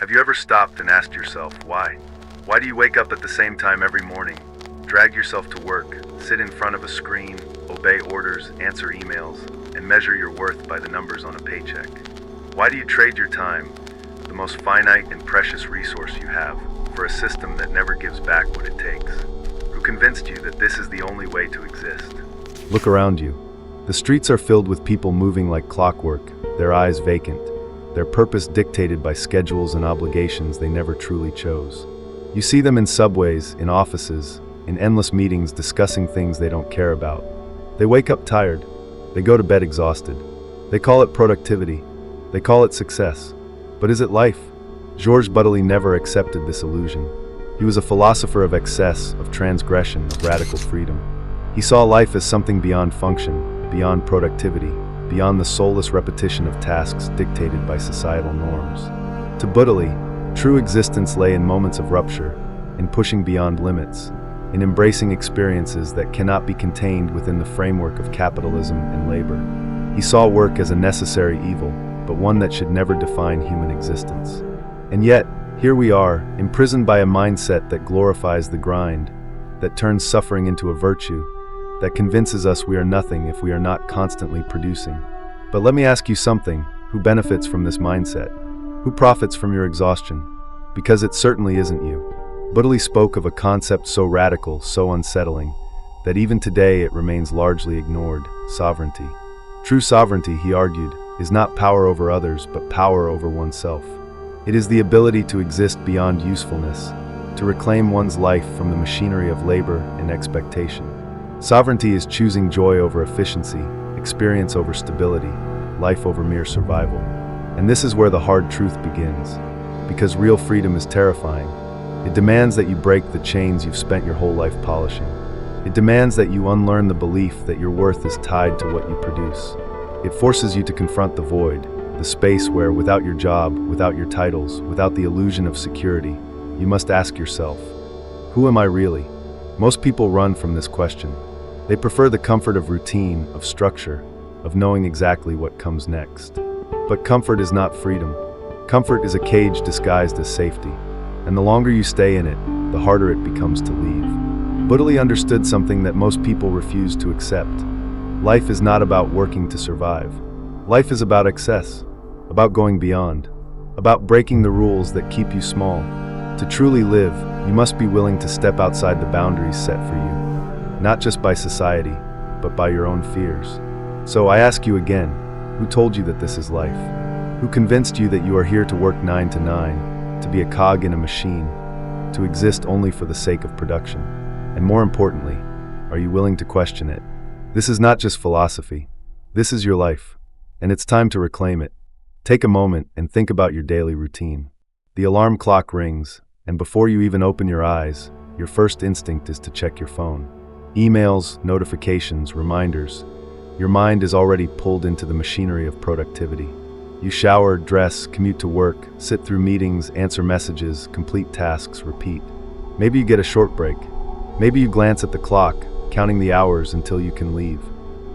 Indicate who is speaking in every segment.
Speaker 1: Have you ever stopped and asked yourself why? Why do you wake up at the same time every morning, drag yourself to work, sit in front of a screen, obey orders, answer emails, and measure your worth by the numbers on a paycheck? Why do you trade your time, the most finite and precious resource you have, for a system that never gives back what it takes? Who convinced you that this is the only way to exist?
Speaker 2: Look around you. The streets are filled with people moving like clockwork, their eyes vacant, their purpose dictated by schedules and obligations they never truly chose. You see them in subways, in offices, in endless meetings discussing things they don't care about. They wake up tired. They go to bed exhausted. They call it productivity. They call it success. But is it life? Georges Bataille never accepted this illusion. He was a philosopher of excess, of transgression, of radical freedom. He saw life as something beyond function, beyond productivity, beyond the soulless repetition of tasks dictated by societal norms. To Bataille, true existence lay in moments of rupture, in pushing beyond limits, in embracing experiences that cannot be contained within the framework of capitalism and labor. He saw work as a necessary evil, but one that should never define human existence. And yet, here we are, imprisoned by a mindset that glorifies the grind, that turns suffering into a virtue, that convinces us we are nothing if we are not constantly producing. But let me ask you something: who benefits from this mindset? Who profits from your exhaustion? Because it certainly isn't you. Bataille spoke of a concept so radical, so unsettling, that even today it remains largely ignored: sovereignty. True sovereignty, he argued, is not power over others, but power over oneself. It is the ability to exist beyond usefulness, to reclaim one's life from the machinery of labor and expectation. Sovereignty is choosing joy over efficiency, experience over stability, life over mere survival. And this is where the hard truth begins. Because real freedom is terrifying. It demands that you break the chains you've spent your whole life polishing. It demands that you unlearn the belief that your worth is tied to what you produce. It forces you to confront the void, the space where, without your job, without your titles, without the illusion of security, you must ask yourself, who am I really? Most people run from this question. They prefer the comfort of routine, of structure, of knowing exactly what comes next. But comfort is not freedom. Comfort is a cage disguised as safety. And the longer you stay in it, the harder it becomes to leave. Bataille understood something that most people refuse to accept. Life is not about working to survive. Life is about excess, about going beyond, about breaking the rules that keep you small. To truly live, you must be willing to step outside the boundaries set for you, not just by society, but by your own fears. So I ask you again, who told you that this is life? Who convinced you that you are here to work 9 to 9, to be a cog in a machine, to exist only for the sake of production? And more importantly, are you willing to question it? This is not just philosophy. This is your life, and it's time to reclaim it. Take a moment and think about your daily routine. The alarm clock rings, and before you even open your eyes, your first instinct is to check your phone. Emails, notifications, reminders. Your mind is already pulled into the machinery of productivity. You shower, dress, commute to work, sit through meetings, answer messages, complete tasks, repeat. Maybe you get a short break. Maybe you glance at the clock, counting the hours until you can leave.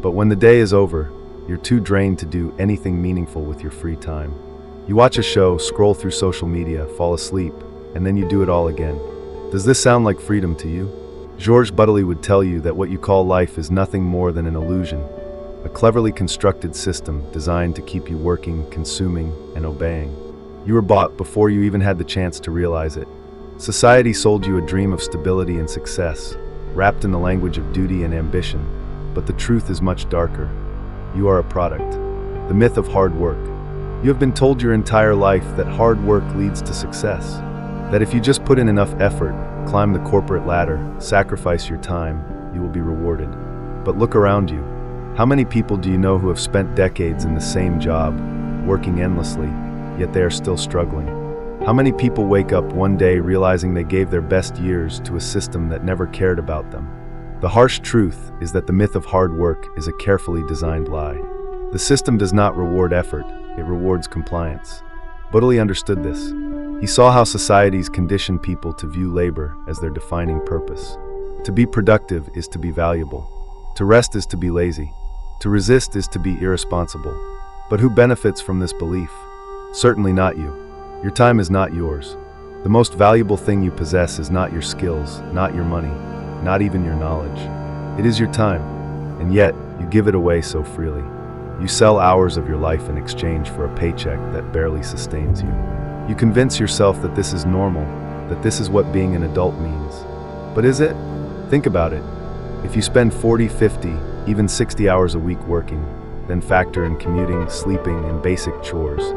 Speaker 2: But when the day is over, you're too drained to do anything meaningful with your free time. You watch a show, scroll through social media, fall asleep, and then you do it all again. Does this sound like freedom to you? Georges Bataille would tell you that what you call life is nothing more than an illusion, a cleverly constructed system designed to keep you working, consuming, and obeying. You were bought before you even had the chance to realize it. Society sold you a dream of stability and success, wrapped in the language of duty and ambition, but the truth is much darker. You are a product, the myth of hard work. You have been told your entire life that hard work leads to success, that if you just put in enough effort, climb the corporate ladder, sacrifice your time, you will be rewarded. But look around you. How many people do you know who have spent decades in the same job, working endlessly, yet they are still struggling? How many people wake up one day realizing they gave their best years to a system that never cared about them? The harsh truth is that the myth of hard work is a carefully designed lie. The system does not reward effort, it rewards compliance. Bataille understood this. He saw how societies condition people to view labor as their defining purpose. To be productive is to be valuable. To rest is to be lazy. To resist is to be irresponsible. But who benefits from this belief? Certainly not you. Your time is not yours. The most valuable thing you possess is not your skills, not your money, not even your knowledge. It is your time, and yet you give it away so freely. You sell hours of your life in exchange for a paycheck that barely sustains you. You convince yourself that this is normal, that this is what being an adult means. But is it? Think about it. If you spend 40, 50, even 60 hours a week working, then factor in commuting, sleeping, and basic chores,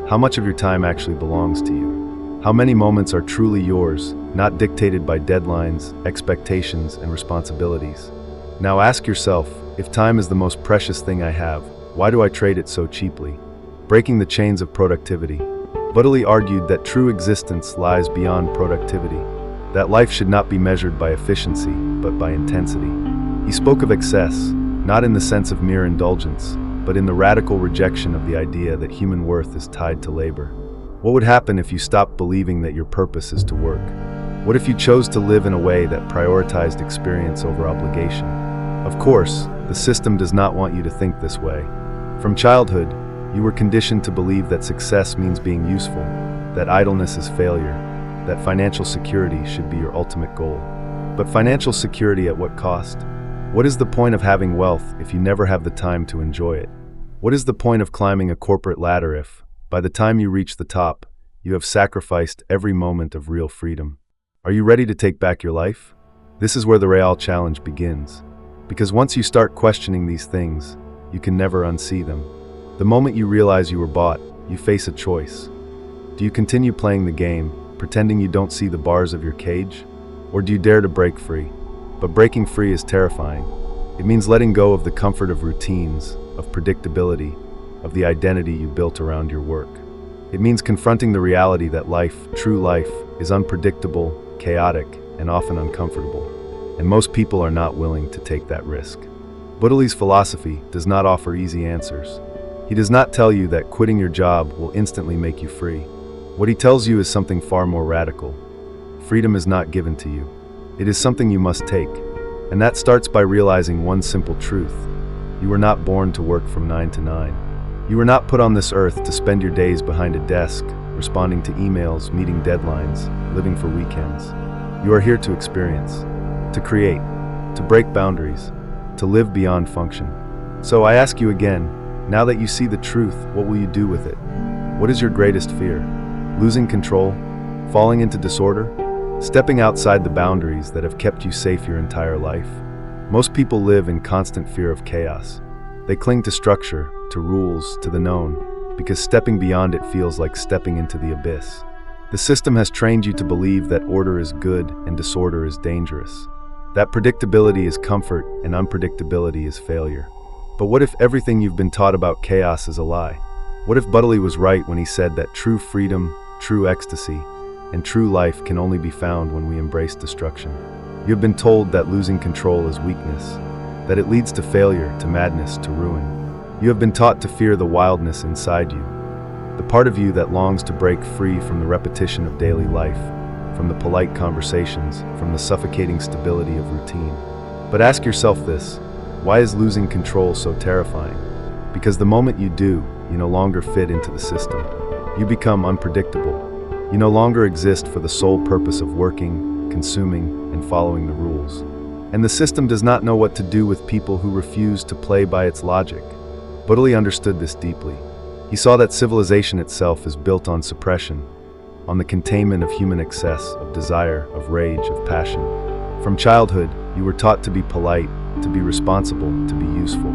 Speaker 2: how much of your time actually belongs to you? How many moments are truly yours, not dictated by deadlines, expectations, and responsibilities? Now ask yourself, if time is the most precious thing I have, why do I trade it so cheaply? Breaking the chains of productivity. Bataille argued that true existence lies beyond productivity, that life should not be measured by efficiency, but by intensity. He spoke of excess, not in the sense of mere indulgence, but in the radical rejection of the idea that human worth is tied to labor. What would happen if you stopped believing that your purpose is to work? What if you chose to live in a way that prioritized experience over obligation? Of course, the system does not want you to think this way. From childhood, you were conditioned to believe that success means being useful, that idleness is failure, that financial security should be your ultimate goal. But financial security at what cost? What is the point of having wealth if you never have the time to enjoy it? What is the point of climbing a corporate ladder if, by the time you reach the top, you have sacrificed every moment of real freedom? Are you ready to take back your life? This is where the real challenge begins. Because once you start questioning these things, you can never unsee them. The moment you realize you were bought, you face a choice. Do you continue playing the game, pretending you don't see the bars of your cage? Or do you dare to break free? But breaking free is terrifying. It means letting go of the comfort of routines, of predictability, of the identity you built around your work. It means confronting the reality that life, true life, is unpredictable, chaotic, and often uncomfortable. And most people are not willing to take that risk. Bataille's philosophy does not offer easy answers. He does not tell you that quitting your job will instantly make you free. What he tells you is something far more radical. Freedom is not given to you. It is something you must take, and that starts by realizing one simple truth. You were not born to work from 9 to 9. You were not put on this earth to spend your days behind a desk, responding to emails, meeting deadlines, living for weekends. You are here to experience, to create, to break boundaries, to live beyond function. So I ask you again, now that you see the truth, what will you do with it? What is your greatest fear? Losing control? Falling into disorder? Stepping outside the boundaries that have kept you safe your entire life? Most people live in constant fear of chaos. They cling to structure, to rules, to the known, because stepping beyond it feels like stepping into the abyss. The system has trained you to believe that order is good and disorder is dangerous. That predictability is comfort and unpredictability is failure. But what if everything you've been taught about chaos is a lie? What if Bataille was right when he said that true freedom, true ecstasy, and true life can only be found when we embrace destruction? You have been told that losing control is weakness, that it leads to failure, to madness, to ruin. You have been taught to fear the wildness inside you, the part of you that longs to break free from the repetition of daily life, from the polite conversations, from the suffocating stability of routine. But ask yourself this, why is losing control so terrifying? Because the moment you do, you no longer fit into the system. You become unpredictable. You no longer exist for the sole purpose of working, consuming, and following the rules. And the system does not know what to do with people who refuse to play by its logic. Bataille understood this deeply. He saw that civilization itself is built on suppression, on the containment of human excess, of desire, of rage, of passion. From childhood, you were taught to be polite, to be responsible, to be useful.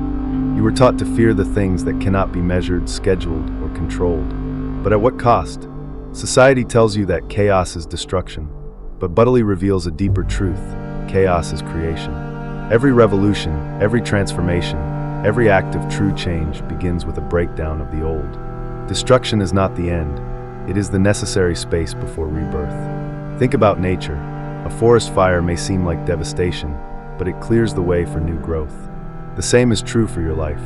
Speaker 2: You were taught to fear the things that cannot be measured, scheduled, or controlled. But at what cost? Society tells you that chaos is destruction, but Bataille reveals a deeper truth. Chaos is creation. Every revolution, every transformation, every act of true change begins with a breakdown of the old. Destruction is not the end. It is the necessary space before rebirth. Think about nature. A forest fire may seem like devastation, but it clears the way for new growth. The same is true for your life.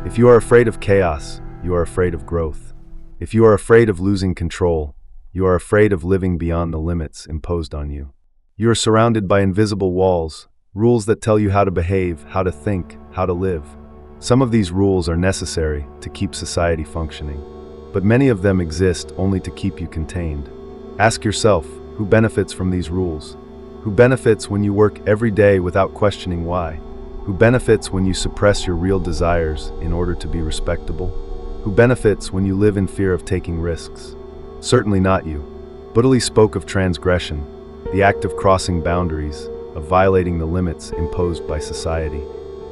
Speaker 2: If you are afraid of chaos, you are afraid of growth. If you are afraid of losing control, you are afraid of living beyond the limits imposed on you. You are surrounded by invisible walls, rules that tell you how to behave, how to think, how to live. Some of these rules are necessary to keep society functioning. but many of them exist only to keep you contained. Ask yourself, who benefits from these rules? Who benefits when you work every day without questioning why? Who benefits when you suppress your real desires in order to be respectable? Who benefits when you live in fear of taking risks? Certainly not you. Bataille spoke of transgression, the act of crossing boundaries, of violating the limits imposed by society.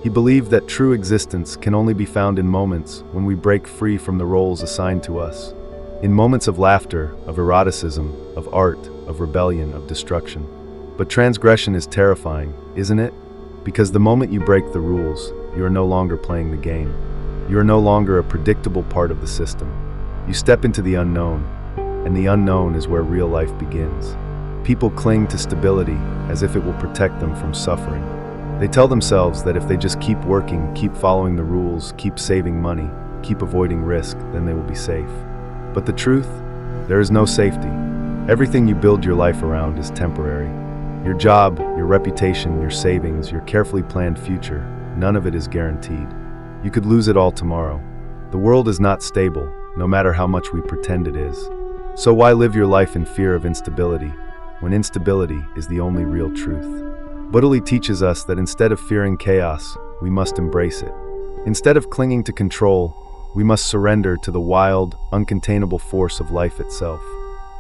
Speaker 2: He believed that true existence can only be found in moments when we break free from the roles assigned to us. In moments of laughter, of eroticism, of art, of rebellion, of destruction. But transgression is terrifying, isn't it? Because the moment you break the rules, you are no longer playing the game. You are no longer a predictable part of the system. You step into the unknown, and the unknown is where real life begins. People cling to stability as if it will protect them from suffering. They tell themselves that if they just keep working, keep following the rules, keep saving money, keep avoiding risk, then they will be safe. But the truth? There is no safety. Everything you build your life around is temporary. Your job, your reputation, your savings, your carefully planned future, none of it is guaranteed. You could lose it all tomorrow. The world is not stable, no matter how much we pretend it is. So why live your life in fear of instability, when instability is the only real truth? Bataille teaches us that instead of fearing chaos, we must embrace it. Instead of clinging to control, we must surrender to the wild, uncontainable force of life itself.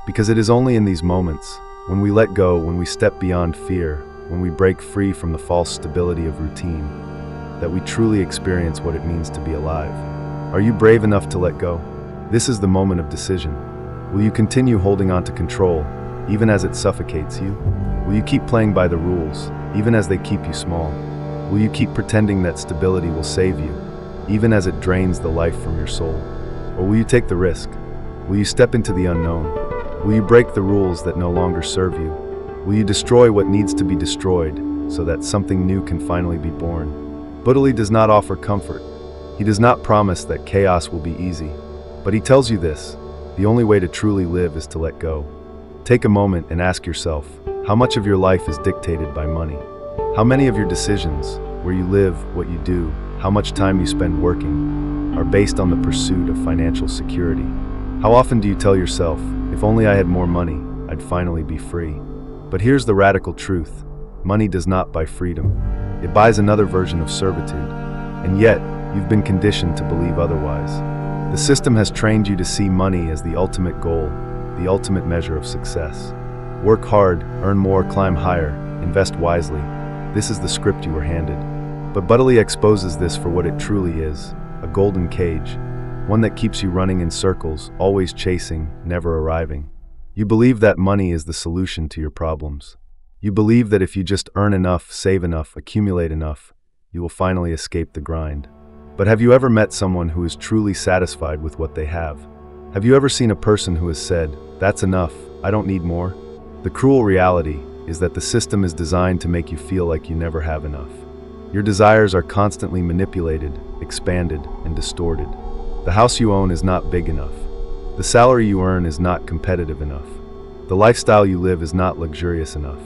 Speaker 2: Because it is only in these moments, when we let go, when we step beyond fear, when we break free from the false stability of routine, that we truly experience what it means to be alive. Are you brave enough to let go? This is the moment of decision. Will you continue holding on to control, even as it suffocates you? Will you keep playing by the rules, even as they keep you small? Will you keep pretending that stability will save you, even as it drains the life from your soul? Or will you take the risk? Will you step into the unknown? Will you break the rules that no longer serve you? Will you destroy what needs to be destroyed so that something new can finally be born? Bataille does not offer comfort. He does not promise that chaos will be easy. But he tells you this: the only way to truly live is to let go. Take a moment and ask yourself, how much of your life is dictated by money? How many of your decisions, where you live, what you do, how much time you spend working, are based on the pursuit of financial security? How often do you tell yourself, if only I had more money, I'd finally be free? But here's the radical truth: money does not buy freedom. It buys another version of servitude. And yet, you've been conditioned to believe otherwise. The system has trained you to see money as the ultimate goal, the ultimate measure of success. Work hard, earn more, climb higher, invest wisely. This is the script you were handed. But Bataille exposes this for what it truly is: a golden cage, one that keeps you running in circles, always chasing, never arriving. You believe that money is the solution to your problems. You believe that if you just earn enough, save enough, accumulate enough, you will finally escape the grind. But have you ever met someone who is truly satisfied with what they have? Have you ever seen a person who has said, "That's enough, I don't need more"? The cruel reality is that the system is designed to make you feel like you never have enough. Your desires are constantly manipulated, expanded, and distorted. The house you own is not big enough. The salary you earn is not competitive enough. The lifestyle you live is not luxurious enough.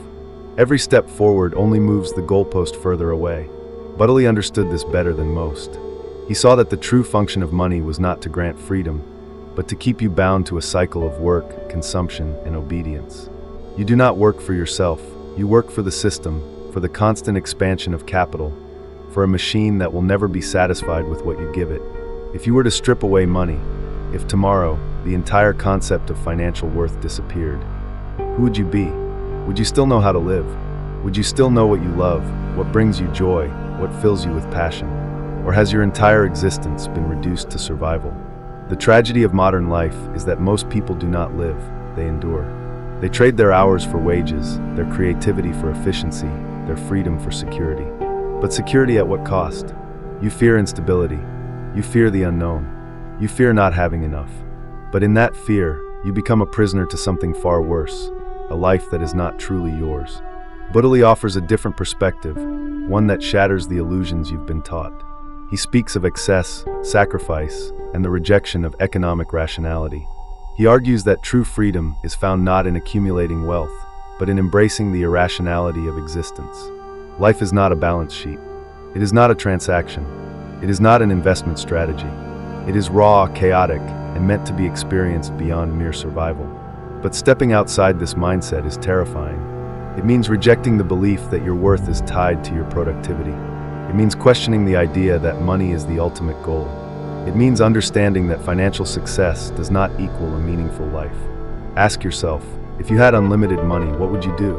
Speaker 2: Every step forward only moves the goalpost further away. Bataille understood this better than most. He saw that the true function of money was not to grant freedom, but to keep you bound to a cycle of work, consumption, and obedience. You do not work for yourself. You work for the system, for the constant expansion of capital, for a machine that will never be satisfied with what you give it. If you were to strip away money, if tomorrow the entire concept of financial worth disappeared, who would you be? Would you still know how to live? Would you still know what you love, what brings you joy, what fills you with passion? Or has your entire existence been reduced to survival? The tragedy of modern life is that most people do not live, they endure. They trade their hours for wages, their creativity for efficiency, their freedom for security. But security at what cost? You fear instability. You fear the unknown. You fear not having enough. But in that fear, you become a prisoner to something far worse, a life that is not truly yours. Bataille offers a different perspective, one that shatters the illusions you've been taught. He speaks of excess, sacrifice, and the rejection of economic rationality. He argues that true freedom is found not in accumulating wealth, but in embracing the irrationality of existence. Life is not a balance sheet. It is not a transaction. It is not an investment strategy. It is raw, chaotic, and meant to be experienced beyond mere survival. But stepping outside this mindset is terrifying. It means rejecting the belief that your worth is tied to your productivity. It means questioning the idea that money is the ultimate goal. It means understanding that financial success does not equal a meaningful life. Ask yourself, if you had unlimited money, what would you do?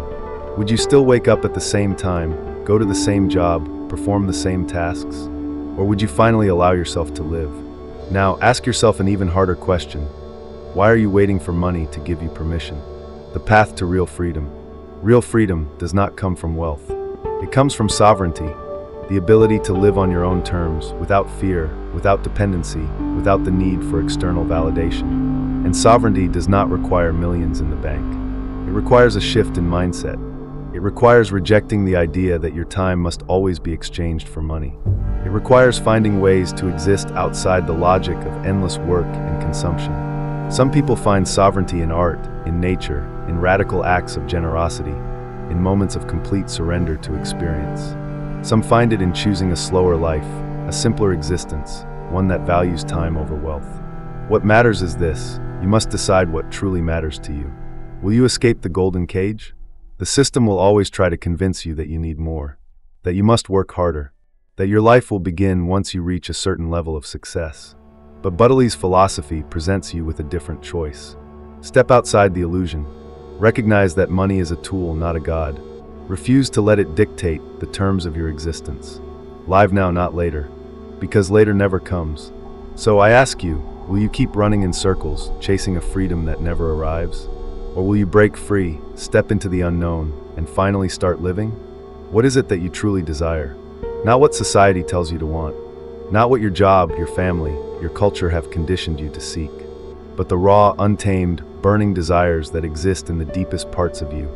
Speaker 2: Would you still wake up at the same time, go to the same job, perform the same tasks? Or would you finally allow yourself to live? Now, ask yourself an even harder question. Why are you waiting for money to give you permission? The path to real freedom. Real freedom does not come from wealth. It comes from sovereignty, the ability to live on your own terms, without fear, without dependency, without the need for external validation. And sovereignty does not require millions in the bank. It requires a shift in mindset. It requires rejecting the idea that your time must always be exchanged for money. It requires finding ways to exist outside the logic of endless work and consumption. Some people find sovereignty in art, in nature, in radical acts of generosity, in moments of complete surrender to experience. Some find it in choosing a slower life, a simpler existence, one that values time over wealth. What matters is this: you must decide what truly matters to you. Will you escape the golden cage? The system will always try to convince you that you need more, that you must work harder, that your life will begin once you reach a certain level of success. But Bataille's philosophy presents you with a different choice. Step outside the illusion. Recognize that money is a tool, not a god. Refuse to let it dictate the terms of your existence. Live now, not later, because later never comes. So I ask you, will you keep running in circles, chasing a freedom that never arrives? Or will you break free, step into the unknown, and finally start living? What is it that you truly desire? Not what society tells you to want. Not what your job, your family, your culture have conditioned you to seek. But the raw, untamed, burning desires that exist in the deepest parts of you.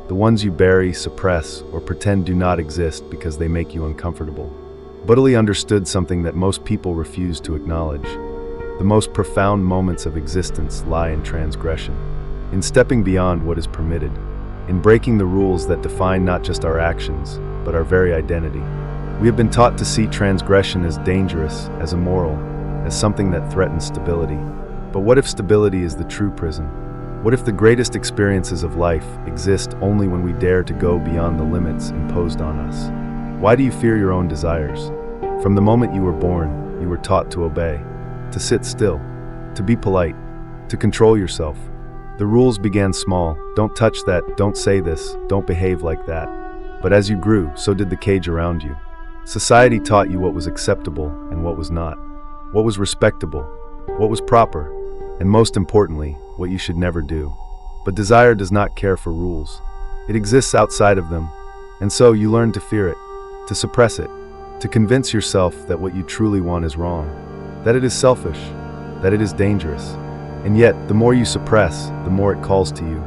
Speaker 2: The ones you bury, suppress, or pretend do not exist because they make you uncomfortable. Bataille understood something that most people refuse to acknowledge. The most profound moments of existence lie in transgression. In stepping beyond what is permitted, in breaking the rules that define not just our actions, but our very identity. We have been taught to see transgression as dangerous, as immoral, as something that threatens stability. But what if stability is the true prison? What if the greatest experiences of life exist only when we dare to go beyond the limits imposed on us? Why do you fear your own desires? From the moment you were born, you were taught to obey, to sit still, to be polite, to control yourself. The rules began small: don't touch that, don't say this, don't behave like that. But as you grew, so did the cage around you. Society taught you what was acceptable and what was not, what was respectable, what was proper, and most importantly, what you should never do. But desire does not care for rules. It exists outside of them, and so you learn to fear it, to suppress it, to convince yourself that what you truly want is wrong, that it is selfish, that it is dangerous. And yet, the more you suppress, the more it calls to you.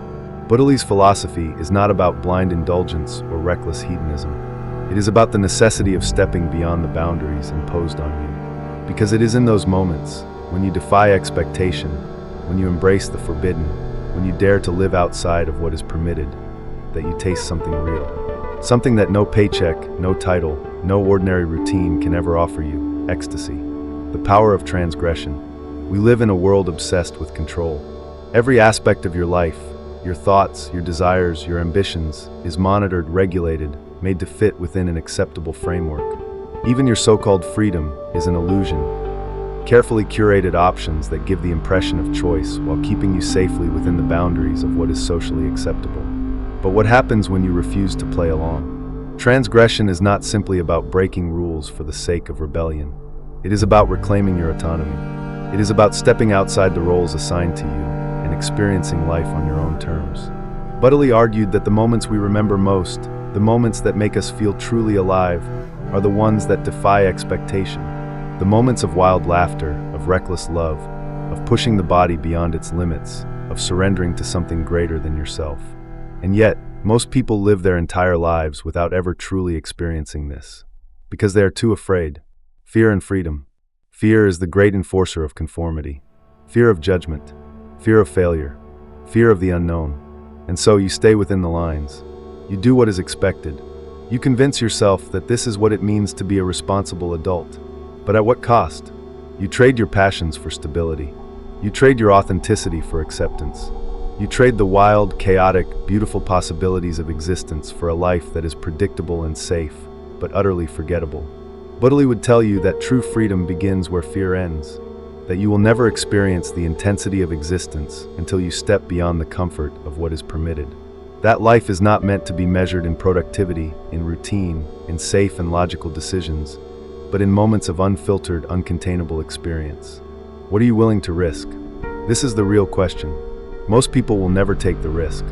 Speaker 2: Bataille's philosophy is not about blind indulgence or reckless hedonism. It is about the necessity of stepping beyond the boundaries imposed on you. Because it is in those moments, when you defy expectation, when you embrace the forbidden, when you dare to live outside of what is permitted, that you taste something real. Something that no paycheck, no title, no ordinary routine can ever offer you: ecstasy. The power of transgression. We live in a world obsessed with control. Every aspect of your life, your thoughts, your desires, your ambitions, is monitored, regulated, made to fit within an acceptable framework. Even your so-called freedom is an illusion. Carefully curated options that give the impression of choice while keeping you safely within the boundaries of what is socially acceptable. But what happens when you refuse to play along? Transgression is not simply about breaking rules for the sake of rebellion. It is about reclaiming your autonomy. It is about stepping outside the roles assigned to you and experiencing life on your own terms. Bataille argued that the moments we remember most, the moments that make us feel truly alive, are the ones that defy expectation. The moments of wild laughter, of reckless love, of pushing the body beyond its limits, of surrendering to something greater than yourself. And yet, most people live their entire lives without ever truly experiencing this, because they are too afraid. Fear and freedom. Fear is the great enforcer of conformity. Fear of judgment. Fear of failure. Fear of the unknown. And so you stay within the lines. You do what is expected. You convince yourself that this is what it means to be a responsible adult. But at what cost? You trade your passions for stability. You trade your authenticity for acceptance. You trade the wild, chaotic, beautiful possibilities of existence for a life that is predictable and safe, but utterly forgettable. Bataille would tell you that true freedom begins where fear ends, that you will never experience the intensity of existence until you step beyond the comfort of what is permitted. That life is not meant to be measured in productivity, in routine, in safe and logical decisions, but in moments of unfiltered, uncontainable experience. What are you willing to risk? This is the real question. Most people will never take the risk.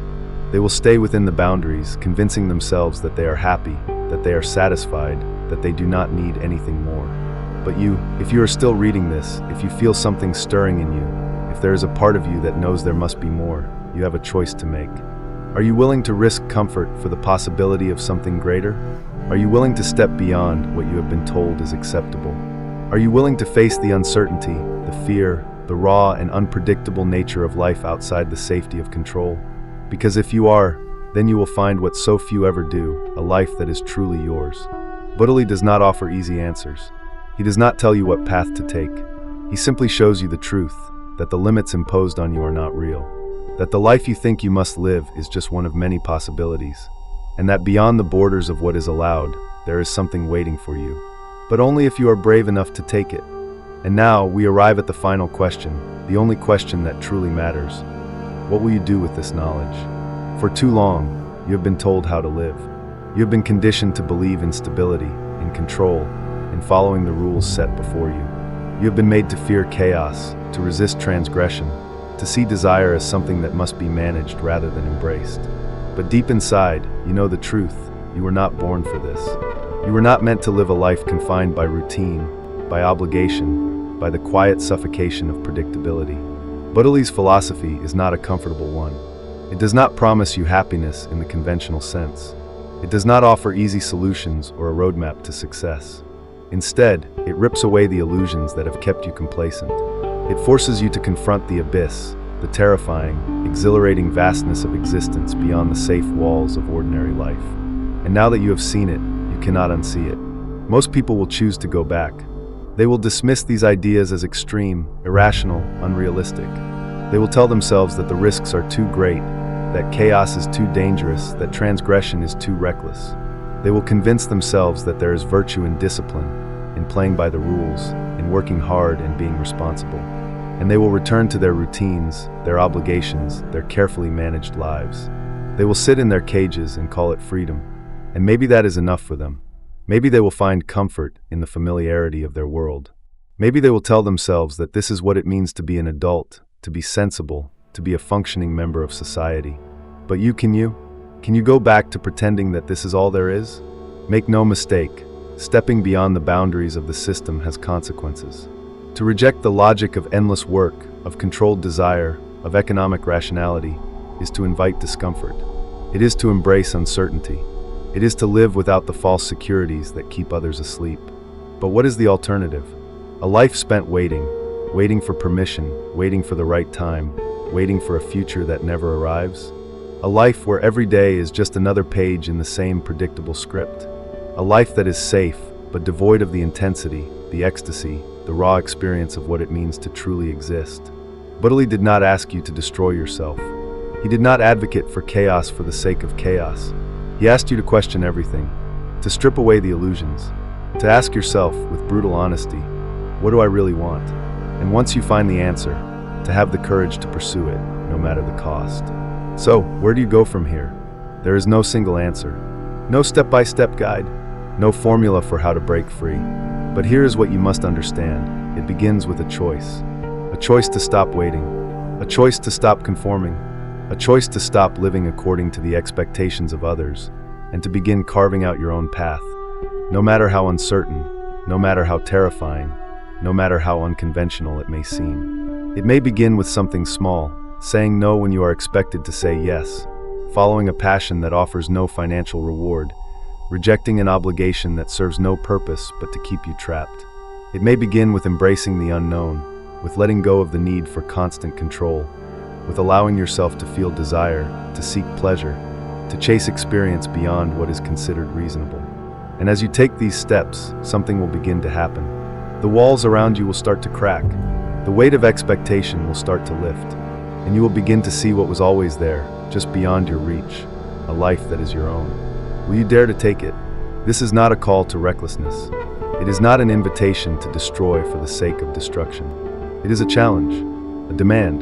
Speaker 2: They will stay within the boundaries, convincing themselves that they are happy, that they are satisfied, that they do not need anything more. But you, if you are still reading this, if you feel something stirring in you, if there is a part of you that knows there must be more, you have a choice to make. Are you willing to risk comfort for the possibility of something greater? Are you willing to step beyond what you have been told is acceptable? Are you willing to face the uncertainty, the fear, the raw and unpredictable nature of life outside the safety of control? Because if you are, then you will find what so few ever do, a life that is truly yours. Bataille does not offer easy answers. He does not tell you what path to take. He simply shows you the truth, that the limits imposed on you are not real, that the life you think you must live is just one of many possibilities, and that beyond the borders of what is allowed, there is something waiting for you, but only if you are brave enough to take it. And now we arrive at the final question, the only question that truly matters. What will you do with this knowledge? For too long, you have been told how to live. You have been conditioned to believe in stability, in control, in following the rules set before you. You have been made to fear chaos, to resist transgression, to see desire as something that must be managed rather than embraced. But deep inside, you know the truth. You were not born for this. You were not meant to live a life confined by routine, by obligation, by the quiet suffocation of predictability. Bataille's philosophy is not a comfortable one. It does not promise you happiness in the conventional sense. It does not offer easy solutions or a roadmap to success. Instead, it rips away the illusions that have kept you complacent. It forces you to confront the abyss, the terrifying, exhilarating vastness of existence beyond the safe walls of ordinary life. And now that you have seen it, you cannot unsee it. Most people will choose to go back. They will dismiss these ideas as extreme, irrational, unrealistic. They will tell themselves that the risks are too great, that chaos is too dangerous, that transgression is too reckless. They will convince themselves that there is virtue in discipline, in playing by the rules, in working hard and being responsible. And they will return to their routines, their obligations, their carefully managed lives. They will sit in their cages and call it freedom. And maybe that is enough for them. Maybe they will find comfort in the familiarity of their world. Maybe they will tell themselves that this is what it means to be an adult, to be sensible, to be a functioning member of society. But you? Can you go back to pretending that this is all there is? Make no mistake, stepping beyond the boundaries of the system has consequences. To reject the logic of endless work, of controlled desire, of economic rationality, is to invite discomfort. It is to embrace uncertainty. It is to live without the false securities that keep others asleep. But what is the alternative? A life spent waiting for permission, waiting for the right time, waiting for a future that never arrives? A life where every day is just another page in the same predictable script. A life that is safe, but devoid of the intensity, the ecstasy, the raw experience of what it means to truly exist. Bataille did not ask you to destroy yourself. He did not advocate for chaos for the sake of chaos. He asked you to question everything, to strip away the illusions, to ask yourself with brutal honesty, what do I really want? And once you find the answer, to have the courage to pursue it, no matter the cost. So, where do you go from here? There is no single answer, no step-by-step guide, no formula for how to break free. But here is what you must understand. It begins with a choice to stop waiting, a choice to stop conforming, a choice to stop living according to the expectations of others, and to begin carving out your own path, no matter how uncertain, no matter how terrifying, no matter how unconventional it may seem. It may begin with something small, saying no when you are expected to say yes, following a passion that offers no financial reward, rejecting an obligation that serves no purpose but to keep you trapped. It may begin with embracing the unknown, with letting go of the need for constant control, with allowing yourself to feel desire, to seek pleasure, to chase experience beyond what is considered reasonable. And as you take these steps, something will begin to happen. The walls around you will start to crack. The The weight of expectation will start to lift, and you will begin to see what was always there, just beyond your reach, a life that is your own. Will you dare to take it? This is not a call to recklessness. It is not an invitation to destroy for the sake of destruction. It is a challenge, a demand,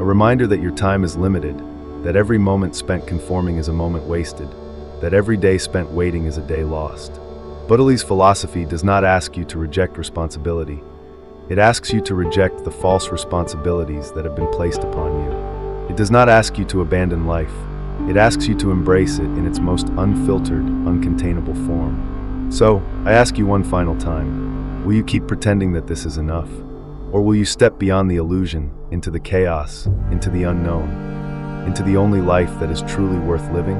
Speaker 2: a reminder that your time is limited, that every moment spent conforming is a moment wasted, that every day spent waiting is a day lost. Bataile's philosophy does not ask you to reject responsibility. It asks you to reject the false responsibilities that have been placed upon you. It does not ask you to abandon life. It asks you to embrace it in its most unfiltered, uncontainable form. So, I ask you one final time, will you keep pretending that this is enough? Or will you step beyond the illusion, into the chaos, into the unknown, into the only life that is truly worth living?